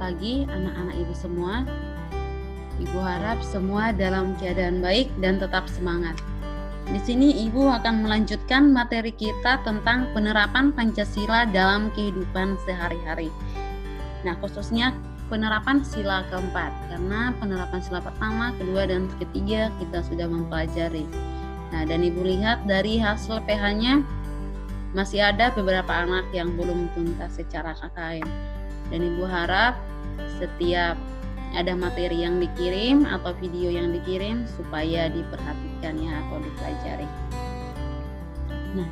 pagi anak-anak Ibu semua. Ibu harap semua dalam keadaan baik dan tetap semangat. Di sini Ibu akan melanjutkan materi kita tentang penerapan Pancasila dalam kehidupan sehari-hari. Nah, khususnya penerapan sila keempat, karena penerapan sila pertama, kedua, dan ketiga kita sudah mempelajari. Nah, dan Ibu lihat dari hasil PH-nya masih ada beberapa anak yang belum tuntas secara KKM. Dan Ibu harap setiap ada materi yang dikirim atau video yang dikirim supaya diperhatikan ya atau dipelajari. Nah,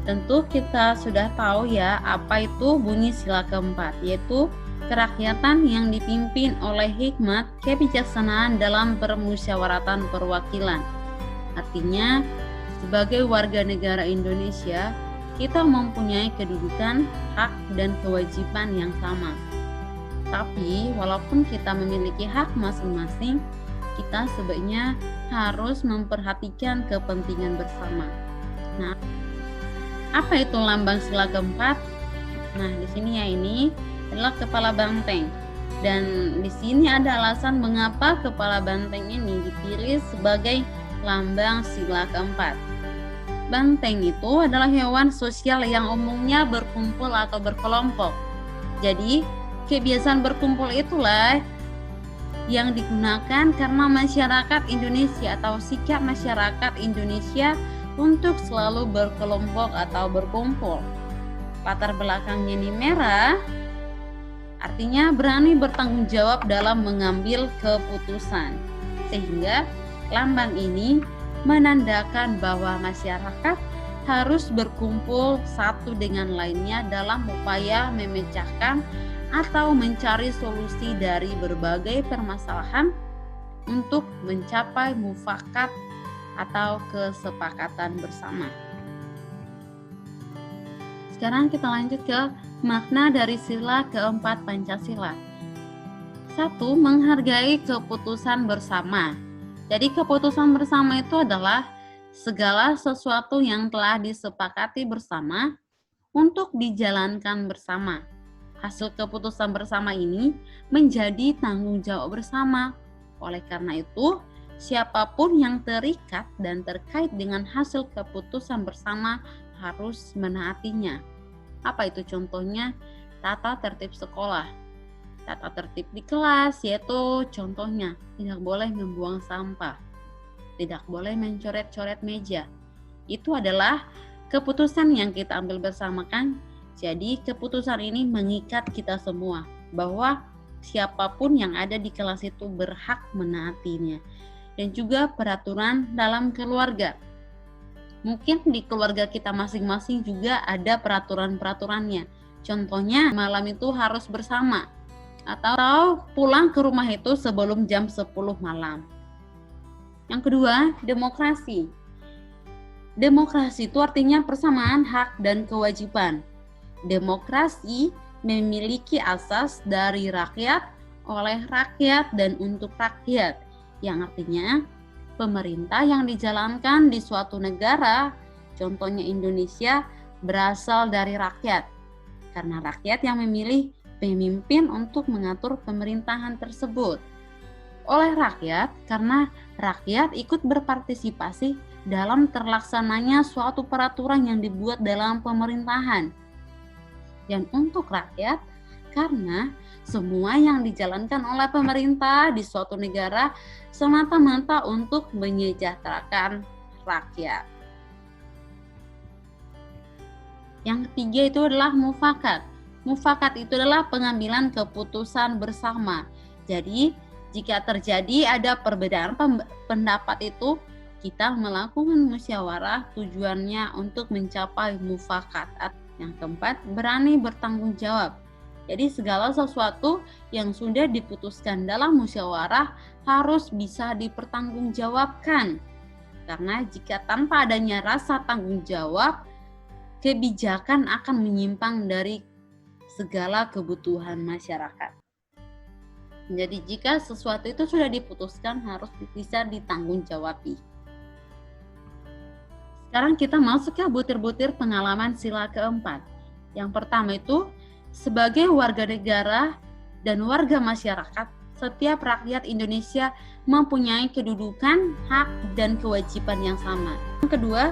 tentu kita sudah tahu ya apa itu bunyi sila keempat, yaitu kerakyatan yang dipimpin oleh hikmat kebijaksanaan dalam permusyawaratan perwakilan. Artinya, sebagai warga negara Indonesia, kita mempunyai kedudukan, hak, dan kewajiban yang sama. Tapi, walaupun kita memiliki hak masing-masing, kita sebaiknya harus memperhatikan kepentingan bersama. Nah, apa itu lambang sila keempat? Nah, di sini ya ini adalah kepala banteng. Dan di sini ada alasan mengapa kepala banteng ini dipilih sebagai lambang sila keempat. Banteng itu adalah hewan sosial yang umumnya berkumpul atau berkelompok. Jadi, kebiasaan berkumpul itulah yang digunakan karena masyarakat Indonesia atau sikap masyarakat Indonesia untuk selalu berkelompok atau berkumpul. Latar belakangnya ini merah, artinya berani bertanggung jawab dalam mengambil keputusan. Sehingga lambang ini menandakan bahwa masyarakat harus berkumpul satu dengan lainnya dalam upaya memecahkan atau mencari solusi dari berbagai permasalahan untuk mencapai mufakat atau kesepakatan bersama. Sekarang kita lanjut ke makna dari sila keempat Pancasila. 1. Menghargai keputusan bersama. Jadi keputusan bersama itu adalah segala sesuatu yang telah disepakati bersama untuk dijalankan bersama. Hasil keputusan bersama ini menjadi tanggung jawab bersama. Oleh karena itu, siapapun yang terikat dan terkait dengan hasil keputusan bersama harus menaatinya. Apa itu contohnya? Tata tertib sekolah. Tata tertib di kelas yaitu contohnya tidak boleh membuang sampah, tidak boleh mencoret-coret meja. Itu adalah keputusan yang kita ambil bersama kan. Jadi keputusan ini mengikat kita semua bahwa siapapun yang ada di kelas itu berhak menaatinya. Dan juga peraturan dalam keluarga. Mungkin di keluarga kita masing-masing juga ada peraturan-peraturannya. Contohnya malam itu harus bersama. Atau pulang ke rumah itu sebelum jam 10 malam. Yang kedua, demokrasi. Demokrasi itu artinya persamaan hak dan kewajiban. Demokrasi memiliki asas dari rakyat, oleh rakyat, dan untuk rakyat. Yang artinya, pemerintah yang dijalankan di suatu negara, contohnya Indonesia, berasal dari rakyat. Karena rakyat yang memilih pemimpin untuk mengatur pemerintahan tersebut. Oleh rakyat, karena rakyat ikut berpartisipasi dalam terlaksananya suatu peraturan yang dibuat dalam pemerintahan. Dan untuk rakyat, karena semua yang dijalankan oleh pemerintah di suatu negara semata-mata untuk menyejahterakan rakyat. Yang ketiga itu adalah mufakat. Mufakat itu adalah pengambilan keputusan bersama. Jadi, jika terjadi ada perbedaan pendapat itu, kita melakukan musyawarah tujuannya untuk mencapai mufakat. Yang keempat, berani bertanggung jawab. Jadi, segala sesuatu yang sudah diputuskan dalam musyawarah harus bisa dipertanggungjawabkan. Karena jika tanpa adanya rasa tanggung jawab, kebijakan akan menyimpang dari segala kebutuhan masyarakat. Jadi jika sesuatu itu sudah diputuskan harus bisa ditanggung-jawabi. Sekarang kita masuk ke butir-butir pengalaman sila keempat. Yang pertama itu, sebagai warga negara dan warga masyarakat, setiap rakyat Indonesia mempunyai kedudukan, hak, dan kewajiban yang sama. Yang kedua,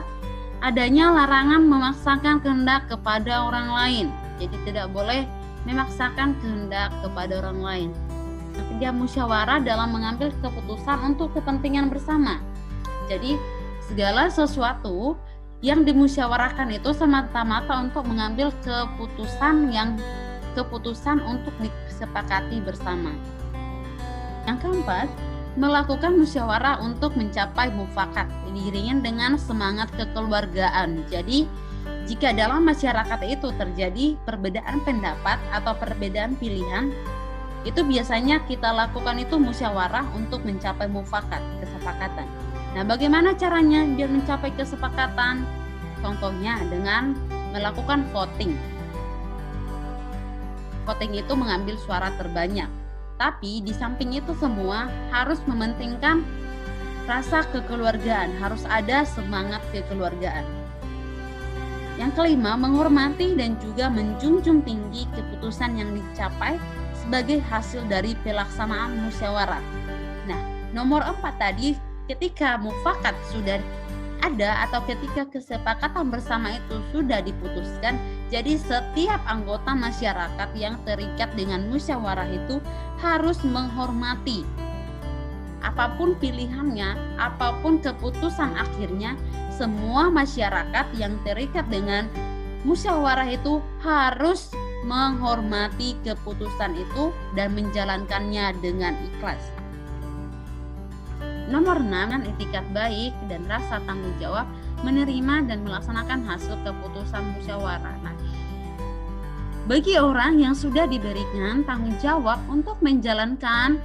adanya larangan memaksakan kehendak kepada orang lain. Jadi tidak boleh memaksakan kehendak kepada orang lain. Dia musyawarah dalam mengambil keputusan untuk kepentingan bersama. Jadi segala sesuatu yang dimusyawarahkan itu semata-mata untuk mengambil keputusan untuk disepakati bersama. Yang keempat, melakukan musyawarah untuk mencapai mufakat, diiringi dengan semangat kekeluargaan. Jadi, jika dalam masyarakat itu terjadi perbedaan pendapat atau perbedaan pilihan, itu biasanya kita lakukan itu musyawarah untuk mencapai mufakat, kesepakatan. Nah, bagaimana caranya biar mencapai kesepakatan? Contohnya dengan melakukan voting. Voting itu mengambil suara terbanyak. Tapi di samping itu semua harus mementingkan rasa kekeluargaan, harus ada semangat kekeluargaan. Yang kelima, menghormati dan juga menjunjung tinggi keputusan yang dicapai sebagai hasil dari pelaksanaan musyawarah. Nah, nomor 4 tadi, ketika mufakat sudah ada atau ketika kesepakatan bersama itu sudah diputuskan, jadi setiap anggota masyarakat yang terikat dengan musyawarah itu harus menghormati. Apapun pilihannya, apapun keputusan akhirnya, semua masyarakat yang terikat dengan musyawarah itu harus menghormati keputusan itu dan menjalankannya dengan ikhlas. Nomor 6, etikat baik dan rasa tanggung jawab menerima dan melaksanakan hasil keputusan musyawarah. Nah, bagi orang yang sudah diberikan tanggung jawab untuk menjalankan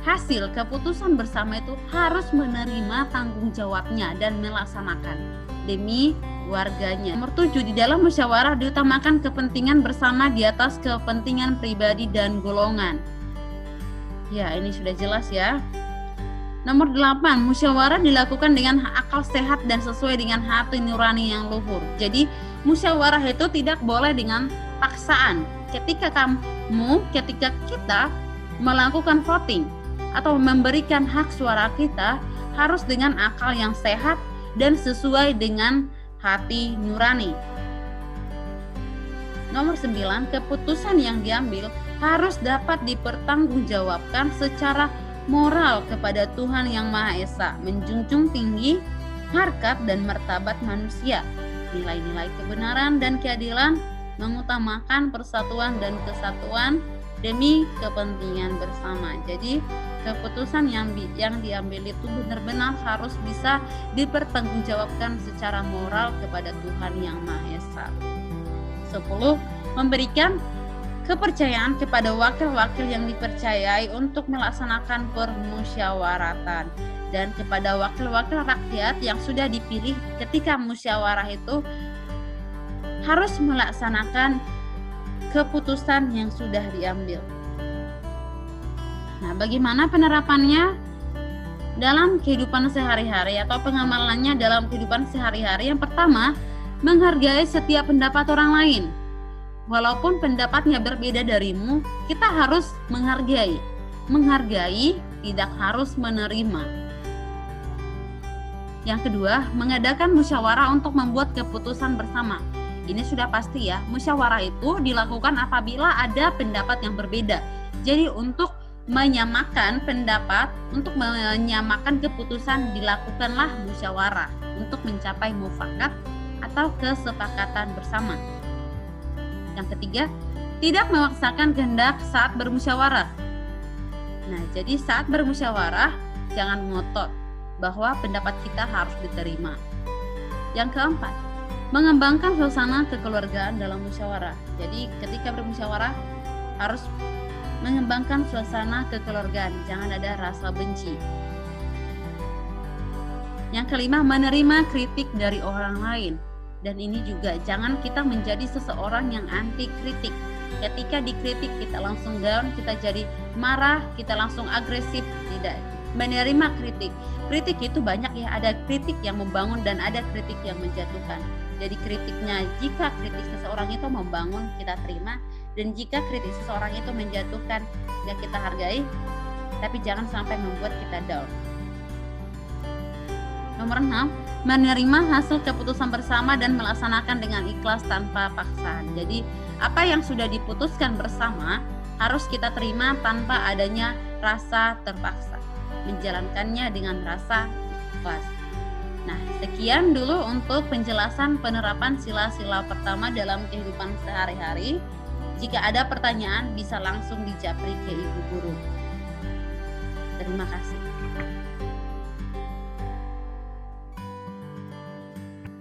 hasil keputusan bersama itu harus menerima tanggung jawabnya dan melaksanakan demi warganya. Nomor 7, di dalam musyawarah diutamakan kepentingan bersama di atas kepentingan pribadi dan golongan. Ya, ini sudah jelas ya. Nomor 8, musyawarah dilakukan dengan akal sehat dan sesuai dengan hati nurani yang luhur. Jadi, musyawarah itu tidak boleh dengan paksaan. Ketika kita melakukan voting atau memberikan hak suara kita, harus dengan akal yang sehat dan sesuai dengan hati nurani. Nomor 9, keputusan yang diambil harus dapat dipertanggungjawabkan secara moral kepada Tuhan Yang Maha Esa, menjunjung tinggi harkat dan martabat manusia, nilai-nilai kebenaran dan keadilan, mengutamakan persatuan dan kesatuan demi kepentingan bersama. Jadi keputusan yang diambil itu benar-benar harus bisa dipertanggungjawabkan secara moral kepada Tuhan Yang Maha Esa. 10, memberikan kepercayaan kepada wakil-wakil yang dipercayai untuk melaksanakan permusyawaratan dan kepada wakil-wakil rakyat yang sudah dipilih ketika musyawarah itu harus melaksanakan keputusan yang sudah diambil. Nah, bagaimana penerapannya dalam kehidupan sehari-hari atau pengamalannya dalam kehidupan sehari-hari? Yang pertama, menghargai setiap pendapat orang lain. Walaupun pendapatnya berbeda darimu, kita harus menghargai. Menghargai, tidak harus menerima. Yang kedua, mengadakan musyawarah untuk membuat keputusan bersama. Ini sudah pasti ya, musyawarah itu dilakukan apabila ada pendapat yang berbeda. Jadi untuk menyamakan pendapat, untuk menyamakan keputusan, dilakukanlah musyawarah untuk mencapai mufakat atau kesepakatan bersama. Yang ketiga, tidak memaksakan kehendak saat bermusyawarah. Nah, jadi saat bermusyawarah jangan ngotot bahwa pendapat kita harus diterima. Yang keempat, mengembangkan suasana kekeluargaan dalam musyawarah. Jadi ketika bermusyawarah harus mengembangkan suasana kekeluargaan, jangan ada rasa benci. Yang kelima, menerima kritik dari orang lain. Dan ini juga jangan kita menjadi seseorang yang anti kritik. Ketika dikritik kita langsung down, kita jadi marah, kita langsung agresif. Tidak, menerima kritik. Kritik itu banyak ya, ada kritik yang membangun dan ada kritik yang menjatuhkan. Jadi kritiknya, jika kritik seseorang itu membangun, kita terima. Dan jika kritik seseorang itu menjatuhkan, ya kita hargai, tapi jangan sampai membuat kita down. Nomor 6, menerima hasil keputusan bersama dan melaksanakan dengan ikhlas tanpa paksaan. Jadi apa yang sudah diputuskan bersama harus kita terima tanpa adanya rasa terpaksa, menjalankannya dengan rasa ikhlas. Nah, sekian dulu untuk penjelasan penerapan sila-sila pertama dalam kehidupan sehari-hari. Jika ada pertanyaan bisa langsung dijapri ke Ibu Guru. Terima kasih.